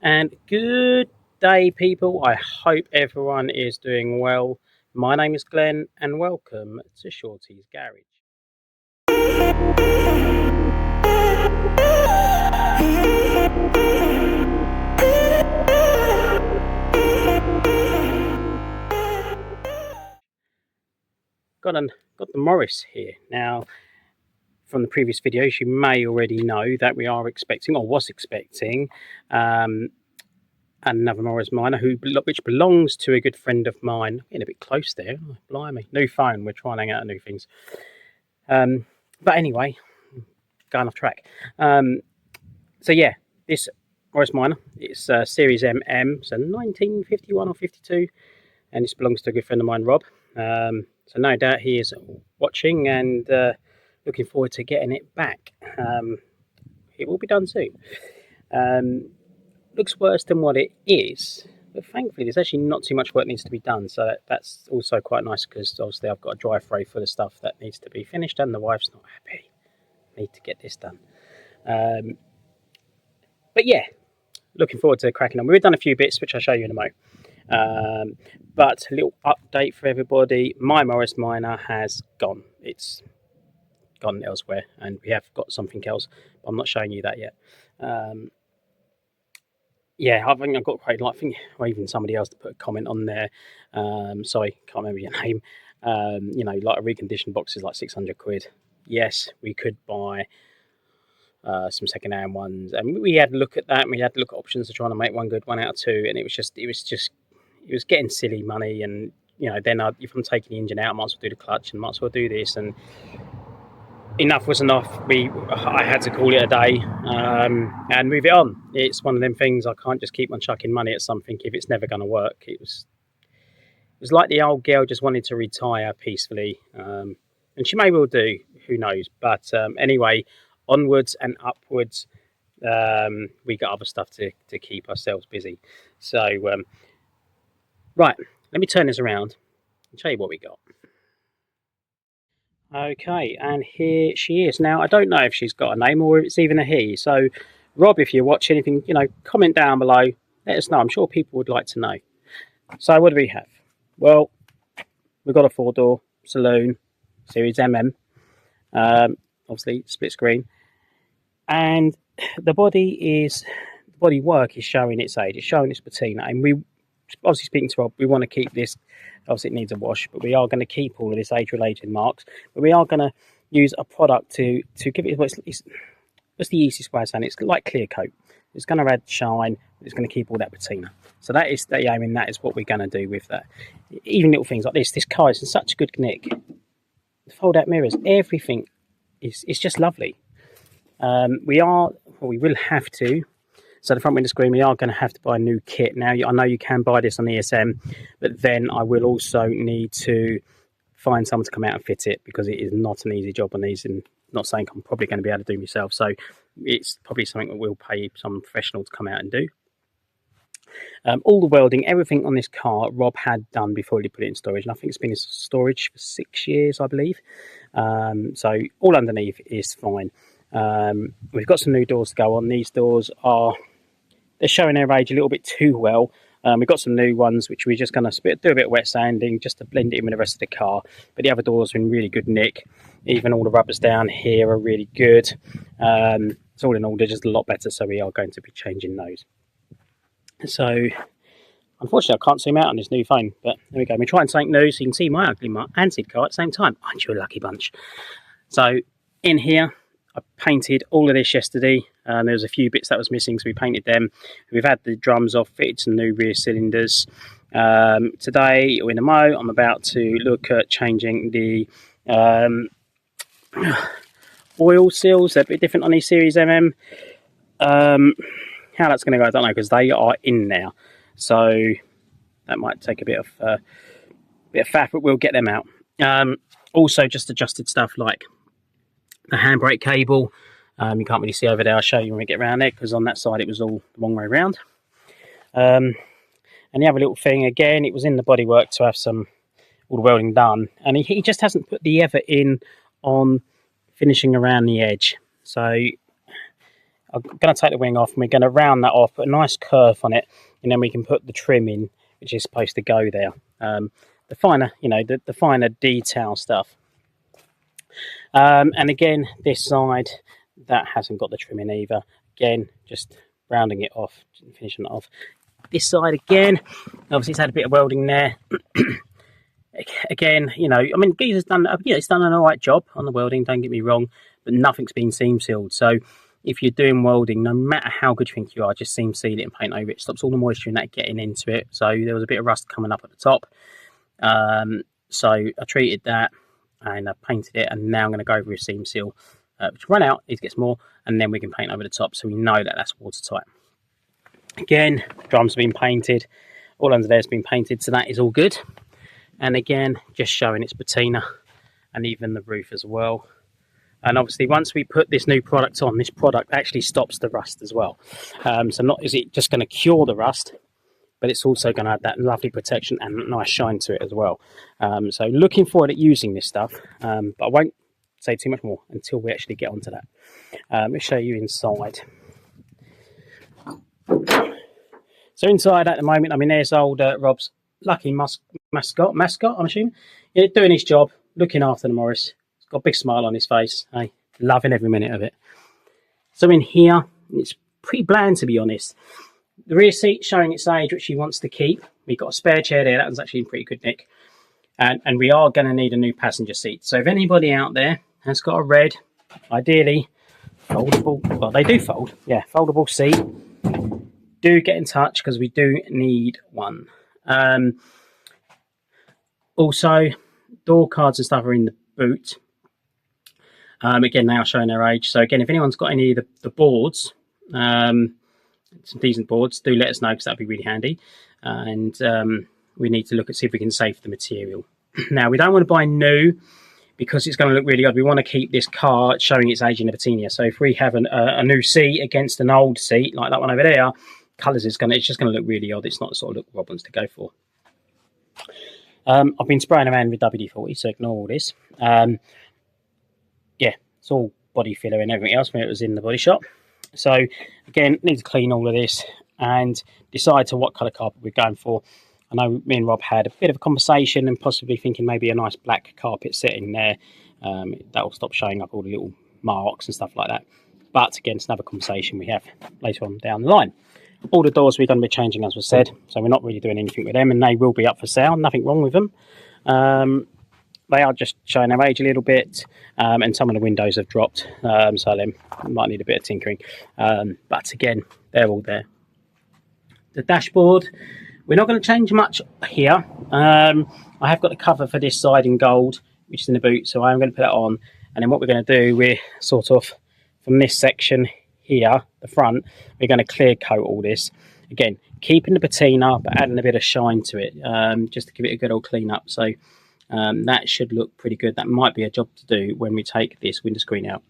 And good day, people. I hope everyone is doing well. My name is Glenn, and welcome to Shorty's Garage. Got the Morris here. Now, from the previous videos, you may already know that we are expecting, or was expecting, another Morris Minor, which belongs to a good friend of mine. Getting a bit close there. Oh, blimey. New phone. We're trying to hang out on new things. But anyway, going off track. So yeah, this Morris Minor, it's Series MM, so 1951 or 52, and this belongs to a good friend of mine, Rob. So no doubt he is watching and looking forward to getting it back. It will be done soon. Looks worse than what it is, but thankfully there's actually not too much work needs to be done, so that's also quite nice, because obviously I've got a dry tray full of stuff that needs to be finished and the wife's not happy. Need to get this done. But yeah, looking forward to cracking on. We've done a few bits which I'll show you in a moment. But a little update for everybody. My Morris Minor has gone. It's gone elsewhere, and we have got something else, but I'm not showing you that yet. Yeah, I think I've got quite, like, I think, or even somebody else to put a comment on there. Sorry, can't remember your name. You know, like a reconditioned box is like 600 quid. Yes, we could buy some second-hand ones, and we had a look at that, and we had to look at options to try to make one good, one out of two, and it was getting silly money. And you know, then if I'm taking the engine out, I might as well do the clutch, and might as well do this, and enough was enough. I had to call it a day and move it on. It's one of them things, I can't just keep on chucking money at something if it's never going to work. It was like the old girl just wanted to retire peacefully, and she may well do, who knows. But anyway, onwards and upwards. We got other stuff to keep ourselves busy. So right, let me turn this around and show you what we got. Okay, and here she is. Now, I don't know if she's got a name or if it's even a he. So, Rob, if you watch anything, you know, comment down below. Let us know. I'm sure people would like to know. So, what do we have? Well, we've got a 4-door saloon, Series MM. Obviously, split screen. And the body work is showing its age. It's showing its patina. And we, obviously, speaking to Rob, we want to keep this. Obviously, it needs a wash, but we are going to keep all of this age-related marks. But we are going to use a product to give it. What's the easiest way of saying it? It's like clear coat. It's going to add shine. It's going to keep all that patina. So that is the aim, and that is what we're going to do with that. Even little things like this. This car is in such a good nick. The fold-out mirrors, everything is just lovely. We will have to. So the front window screen, we are going to have to buy a new kit. Now, I know you can buy this on ESM, but then I will also need to find someone to come out and fit it, because it is not an easy job on these, and not saying I'm probably going to be able to do myself. So it's probably something that we'll pay some professional to come out and do. All the welding, everything on this car, Rob had done before he put it in storage, and I think it's been in storage for 6 years, I believe. So all underneath is fine. We've got some new doors to go on. These doors they're showing their age a little bit too well. We've got some new ones which we're just going to do a bit of wet sanding just to blend it in with the rest of the car. But the other doors are in really good nick. Even all the rubbers down here are really good. So all in all, they're just a lot better. So we are going to be changing those. So unfortunately, I can't zoom out on this new phone. But there we go. We're trying something new so you can see my ugly antique car at the same time. Aren't you a lucky bunch? So in here, I painted all of this yesterday. There was a few bits that was missing, so we painted them. We've had the drums off, fitted some new rear cylinders. Today, or in a mo, I'm about to look at changing the oil seals. They're a bit different on these Series MM. How that's going to go, I don't know, because they are in now. So that might take a bit of faff, but we'll get them out. Also, just adjusted stuff like the handbrake cable. You can't really see over there. I'll show you when we get around there, because on that side it was all the wrong way around. And the other little thing, again, it was in the bodywork to have all the welding done, and he just hasn't put the ever in on finishing around the edge. So I'm going to take the wing off and we're going to round that off, put a nice curve on it, and then we can put the trim in, which is supposed to go there. The finer, the finer detail stuff. And again, this side, that hasn't got the trim in either. Again, just rounding it off, finishing it off. This side again, obviously it's had a bit of welding there. Again, Geezer's done, it's done an all right job on the welding, don't get me wrong, but nothing's been seam sealed. So if you're doing welding, no matter how good you think you are, just seam seal it and paint over it. It stops all the moisture in that getting into it. So there was a bit of rust coming up at the top. So I treated that and I painted it, and now I'm going to go over a seam seal, which run out, it gets more, and then we can paint over the top so we know that that's watertight. Again, drums have been painted, all under there has been painted, so that is all good. And again, just showing its patina and even the roof as well. And obviously once we put this new product on, this product actually stops the rust as well. So not is it just going to cure the rust, but it's also going to add that lovely protection and nice shine to it as well. So looking forward at using this stuff, but I won't say too much more until we actually get onto that. Let me show you inside. So inside at the moment, there's old Rob's lucky mascot, I'm assuming. Yeah, doing his job, looking after the Morris. He's got a big smile on his face. Hey, loving every minute of it. So in here, it's pretty bland, to be honest. The rear seat showing its age, which he wants to keep. We've got a spare chair there. That was actually in pretty good nick. And we are going to need a new passenger seat. So if anybody out there has got a red, ideally foldable, well, they do fold. Yeah, foldable seat. Do get in touch because we do need one. Also, door cards and stuff are in the boot. Again, they are showing their age. So again, if anyone's got any of the boards, some decent boards, do let us know because that'd be really handy. And we need to look at see if we can save the material. Now, we don't want to buy new because it's going to look really odd. We want to keep this car showing its age in the patina. So if we have a new seat against an old seat like that one over there, colours it's just going to look really odd. It's not the sort of look Rob wants to go for. I've been spraying around with WD-40, so ignore all this. Yeah, it's all body filler and everything else when it was in the body shop. So again, need to clean all of this and decide to what colour carpet we're going for. I know me and Rob had a bit of a conversation and possibly thinking maybe a nice black carpet sitting there. That will stop showing up all the little marks and stuff like that. But again, it's another conversation we have later on down the line. All the doors we're going to be changing, as was said, so we're not really doing anything with them, and they will be up for sale. Nothing wrong with them. They are just showing their age a little bit, and some of the windows have dropped, so they might need a bit of tinkering. But again, they're all there. The dashboard, we're not going to change much here. I have got the cover for this side in gold, which is in the boot, so I'm going to put that on. And then what we're going to do, we're sort of from this section here, the front, we're going to clear coat all this. Again, keeping the patina, but adding a bit of shine to it, just to give it a good old clean up. So that should look pretty good. That might be a job to do when we take this window screen out.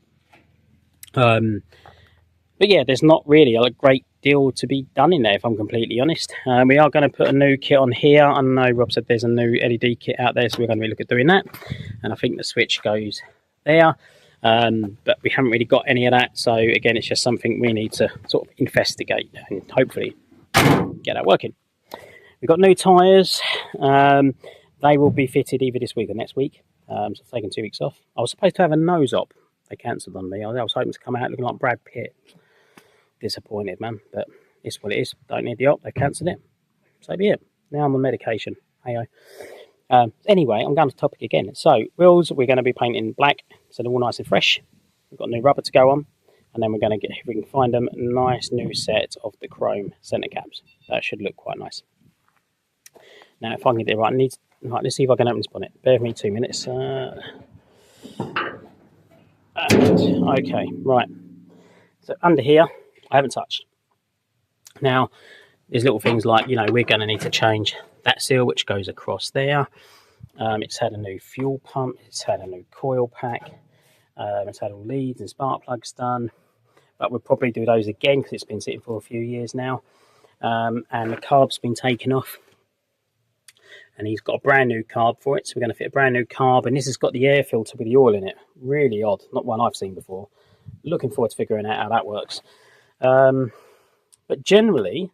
But yeah, there's not really a great deal to be done in there, if I'm completely honest. We are going to put a new kit on here. I know Rob said there's a new LED kit out there, so we're going to look at doing that. And I think the switch goes there. But we haven't really got any of that. So again, it's just something we need to sort of investigate and hopefully get that working. We've got new tyres. They will be fitted either this week or next week. So I've taken 2 weeks off. I was supposed to have a nose op. They cancelled on me. I was hoping to come out looking like Brad Pitt. Disappointed, man, but it's what it is. Don't need the op. They cancelled it. So be it. Now I'm on medication. Hey-o. Anyway, I'm going to topic again. So wheels, we're going to be painting black, so they're all nice and fresh. We've got new rubber to go on, and then we're going to get, if we can find them, a nice new set of the chrome centre caps. That should look quite nice. Now, if I can get it right, right, let's see if I can open this bonnet. Bear with me 2 minutes. Okay, right. So under here, I haven't touched. Now, there's little things like, we're going to need to change that seal, which goes across there. It's had a new fuel pump. It's had a new coil pack. It's had all leads and spark plugs done. But we'll probably do those again because it's been sitting for a few years now. And the carb's been taken off. And he's got a brand new carb for it. So we're going to fit a brand new carb. And this has got the air filter with the oil in it. Really odd. Not one I've seen before. Looking forward to figuring out how that works. But generally,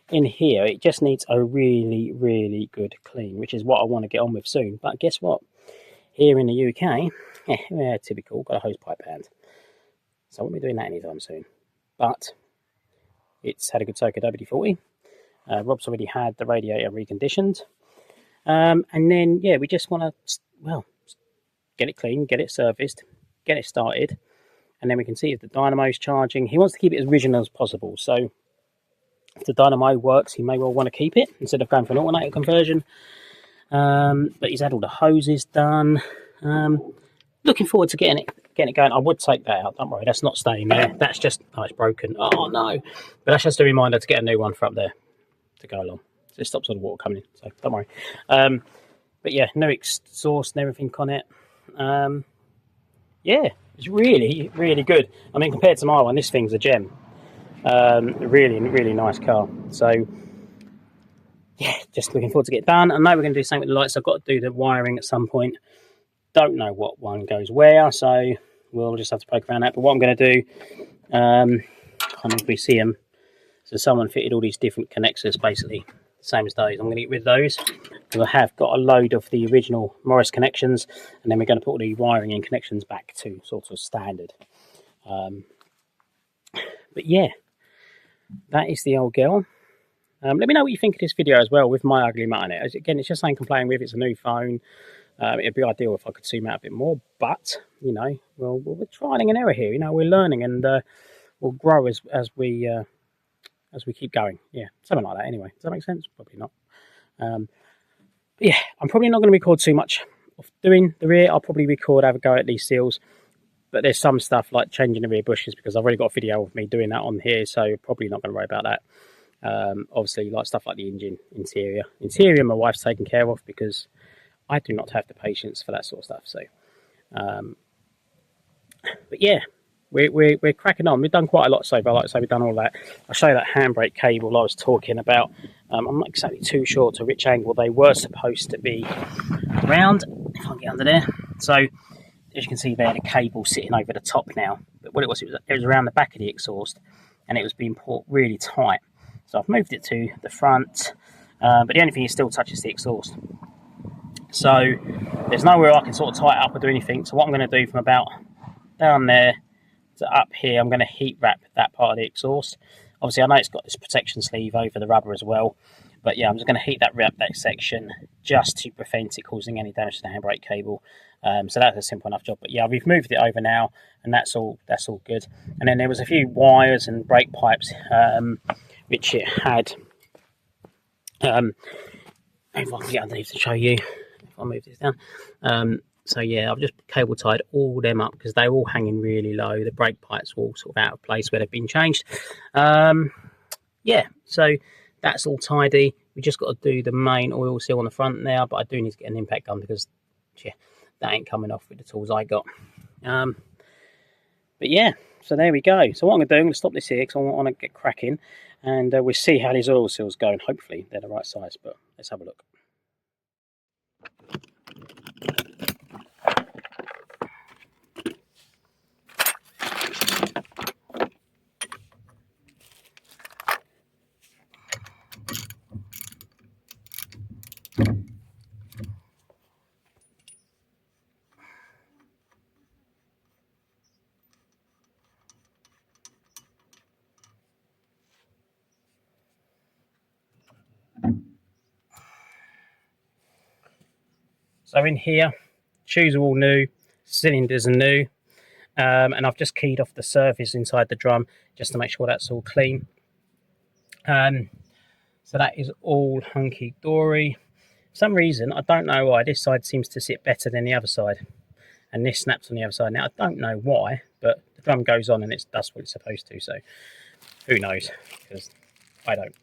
in here, it just needs a really, really good clean, which is what I want to get on with soon. But guess what? Here in the UK, yeah, typical, got a hose pipe band. So I won't be doing that anytime soon. But it's had a good soak of WD-40. Rob's already had the radiator reconditioned. And then, yeah, we just want to, well, get it clean, get it serviced, get it started. And then we can see if the dynamo's charging. He wants to keep it as original as possible. So if the dynamo works, he may well want to keep it instead of going for an alternator conversion. But he's had all the hoses done. Looking forward to getting it going. I would take that out. Don't worry, that's not staying there. That's just, oh, it's broken. Oh no! But that's just a reminder to get a new one for up there to go along. So it stops all the water coming in. So don't worry. But yeah, no exhaust and everything on it. Yeah, it's really, really good. I mean, compared to my one, this thing's a gem. Really, really nice car. So yeah, just looking forward to get it done. I know we're going to do something with the lights. I've got to do the wiring at some point. Don't know what one goes where, so we'll just have to poke around that. But what I'm going to do, I don't know if we see them. So someone fitted all these different connectors, basically same as those. I'm going to get rid of those because I have got a load of the original Morris connections, and then we're going to put all the wiring and connections back to sort of standard. But yeah, that is the old girl. Let me know what you think of this video as well with my ugly mutt in it. Again, it's just something I'm playing with. It's a new phone. It'd be ideal if I could zoom out a bit more, but you know, we're trialing and error here. You know, we're learning, and we'll grow as we keep going. Yeah, something like that. Anyway, does that make sense? Probably not. But yeah, I'm probably not going to record too much of doing the rear. I'll probably have a go at these seals. But there's some stuff like changing the rear bushes because I've already got a video of me doing that on here, so probably not going to worry about that. Obviously, like stuff like the engine, interior, my wife's taken care of because I do not have the patience for that sort of stuff. So, but yeah, we're cracking on. We've done quite a lot so far. Like I say, we've done all that. I'll show you that handbrake cable I was talking about. I'm not exactly too sure to which angle they were supposed to be around. If I can get under there. So, as you can see there, the cable sitting over the top now. But what it was around the back of the exhaust, and it was being pulled really tight. So I've moved it to the front, but the only thing is still touches the exhaust. So there's nowhere I can sort of tie it up or do anything. So what I'm going to do from about down there to up here, I'm going to heat wrap that part of the exhaust. Obviously, I know it's got this protection sleeve over the rubber as well. But yeah, I'm just going to heat wrap that section just to prevent it causing any damage to the handbrake cable. So that's a simple enough job. But yeah, we've moved it over now, and that's all good. And then there was a few wires and brake pipes which it had. If I can get underneath to show you, if I move this down. So yeah, I've just cable tied all them up because they're all hanging really low. The brake pipes were all sort of out of place where they've been changed. Yeah, so that's all tidy. We just got to do the main oil seal on the front now, but I do need to get an impact gun because yeah, that ain't coming off with the tools I got. But yeah, so there we go. So what I'm going to do, I'm going to stop this here because I want to get cracking, and we'll see how these oil seals go, and hopefully they're the right size, but let's have a look. So in here, shoes are all new, cylinders are new, and I've just keyed off the surface inside the drum just to make sure that's all clean. So that is all hunky-dory. For some reason, I don't know why, this side seems to sit better than the other side, and this snaps on the other side. Now, I don't know why, but the drum goes on and it does what it's supposed to, so who knows, because I don't.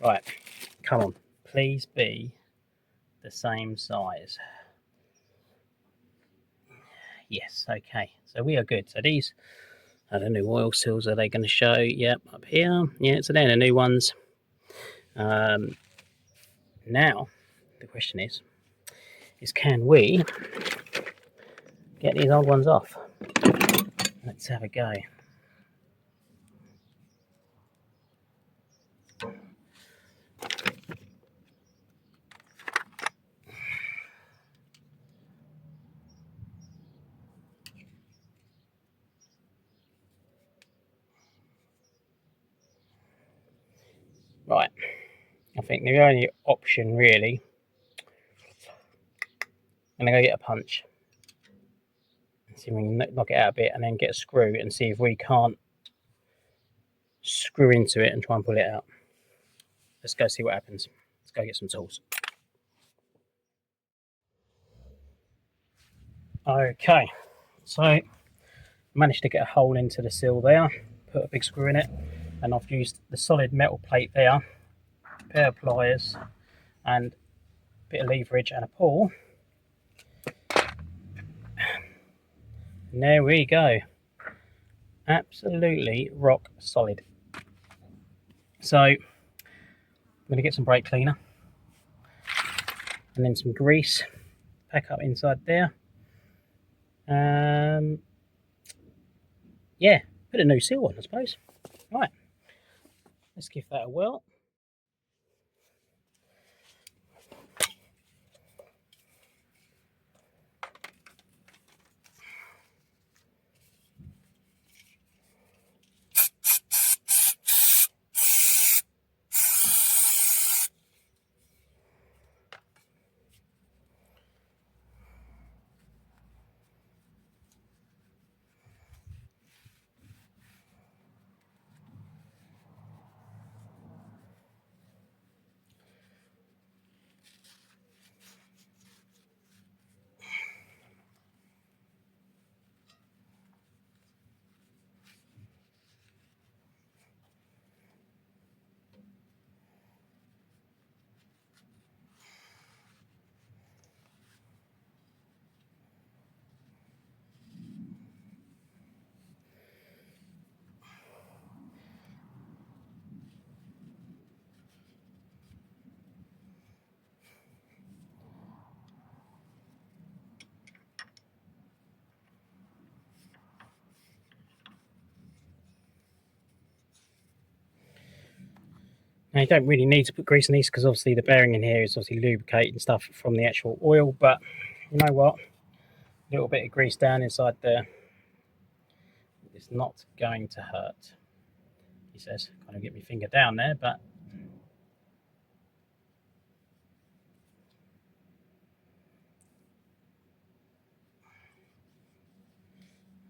Right, come on, please be the same size. Yes, okay, so we are good. So these are the new oil seals. Are they going to show? Yep, up here. Yeah, so they're the new ones. Now the question is can we get these old ones off? Let's have a go. Right, I think the only option really, I'm going to go get a punch. See if we can knock it out a bit and then get a screw and see if we can't screw into it and try and pull it out. Let's go see what happens. Let's go get some tools. Okay, so managed to get a hole into the sill there, put a big screw in it, and I've used the solid metal plate there, a pair of pliers and a bit of leverage and a pull. And there we go. Absolutely rock solid. So I'm going to get some brake cleaner and then some grease, pack up inside there. Yeah, put a new seal on, I suppose. Right, let's give that a whirl. Now you don't really need to put grease in these because obviously the bearing in here is obviously lubricating stuff from the actual oil, but you know what, a little bit of grease down inside there is not going to hurt, he says. Kind of get my finger down there, but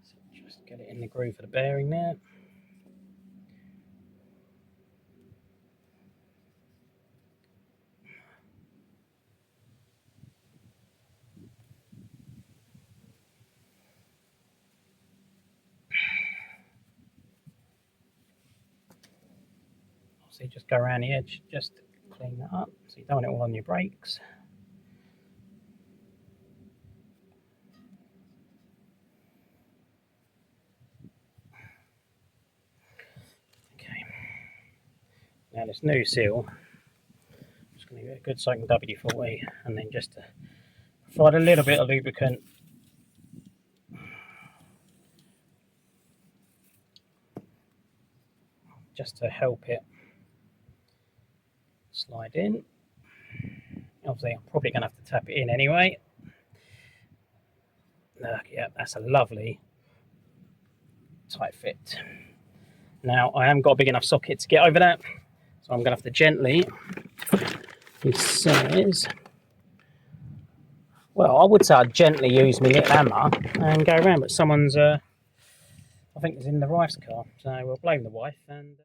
so just get it in the groove of the bearing there. So you just go around the edge, just clean that up, so you don't want it all on your brakes. Okay, now this new seal, I'm just going to give it a good soaking WD-40 and then just provide a little bit of lubricant just to help it slide in. Obviously I'm probably going to have to tap it in anyway. Yeah, that's a lovely tight fit. Now I haven't got a big enough socket to get over that, so I'm going to have to gently, he says, well, I would say I'd gently use my little hammer and go around, but someone's I think is in the wife's car, so we'll blame the wife. And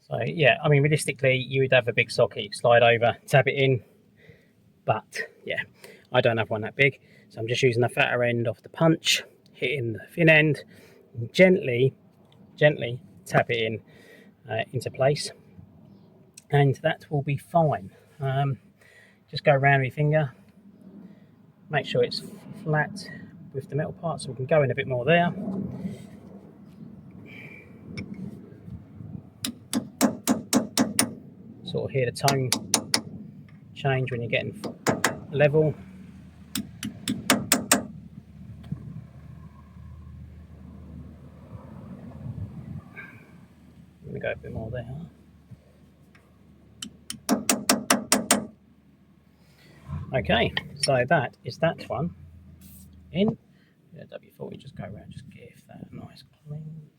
so yeah, I mean realistically you would have a big socket, you slide over, tap it in, but yeah, I don't have one that big, so I'm just using the fatter end of the punch, hitting the thin end, and gently tap it in into place, and that will be fine. just go around with your finger, make sure it's flat with the metal part, so we can go in a bit more there. Sort of hear the tone change when you're getting level. I'm going to go a bit more there. Okay, so that is that one in. Yeah, W40, just go around, just give that a nice clean.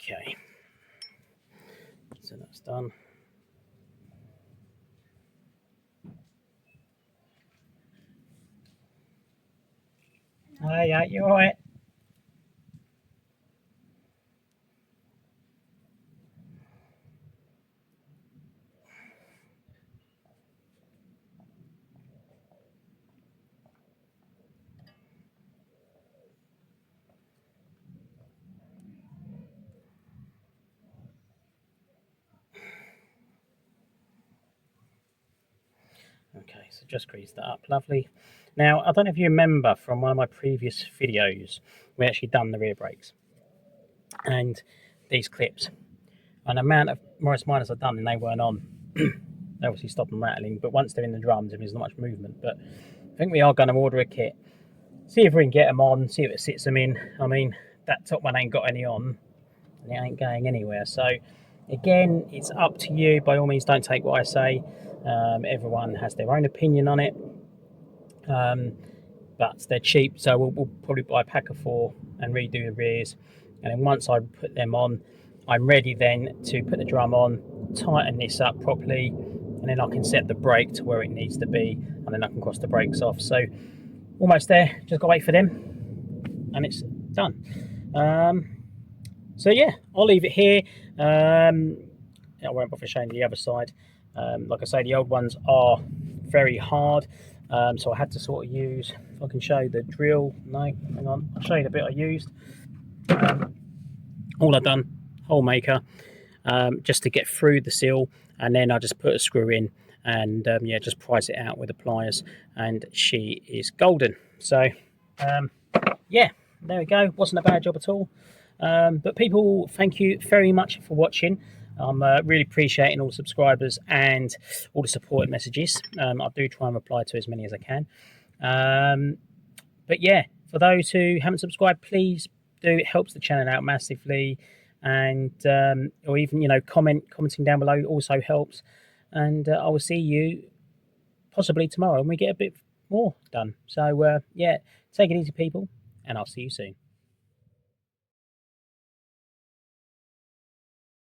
Okay, so that's done. Yeah, you're all right. Okay, so just grease that up, lovely. Now, I don't know if you remember from one of my previous videos, we actually done the rear brakes and these clips. An amount of Morris Minors I've done and they weren't on. They obviously stop them rattling, but once they're in the drums, there's not much movement. But I think we are going to order a kit, see if we can get them on, see if it sits them in. I mean, that top one ain't got any on, and it ain't going anywhere. So, again, it's up to you. By all means, don't take what I say. Everyone has their own opinion on it. But they're cheap, so we'll probably buy a pack of 4 and redo the rears. And then once I put them on, I'm ready then to put the drum on, tighten this up properly, and then I can set the brake to where it needs to be, and then I can cross the brakes off. So almost there, just gotta wait for them, and it's done. So yeah, I'll leave it here. I won't bother showing the other side. Like I say, the old ones are very hard, so I had to sort of use, if I can show you the drill. No, hang on, I'll show you the bit I used. All I've done, hole maker, just to get through the seal, and then I just put a screw in and yeah, just price it out with the pliers, and she is golden. So yeah, there we go. Wasn't a bad job at all. But people, thank you very much for watching. I'm really appreciating all the subscribers and all the support messages. I do try and reply to as many as I can. But yeah, for those who haven't subscribed, please do. It helps the channel out massively, and or even commenting down below also helps. And I will see you possibly tomorrow when we get a bit more done. So yeah, take it easy, people, and I'll see you soon.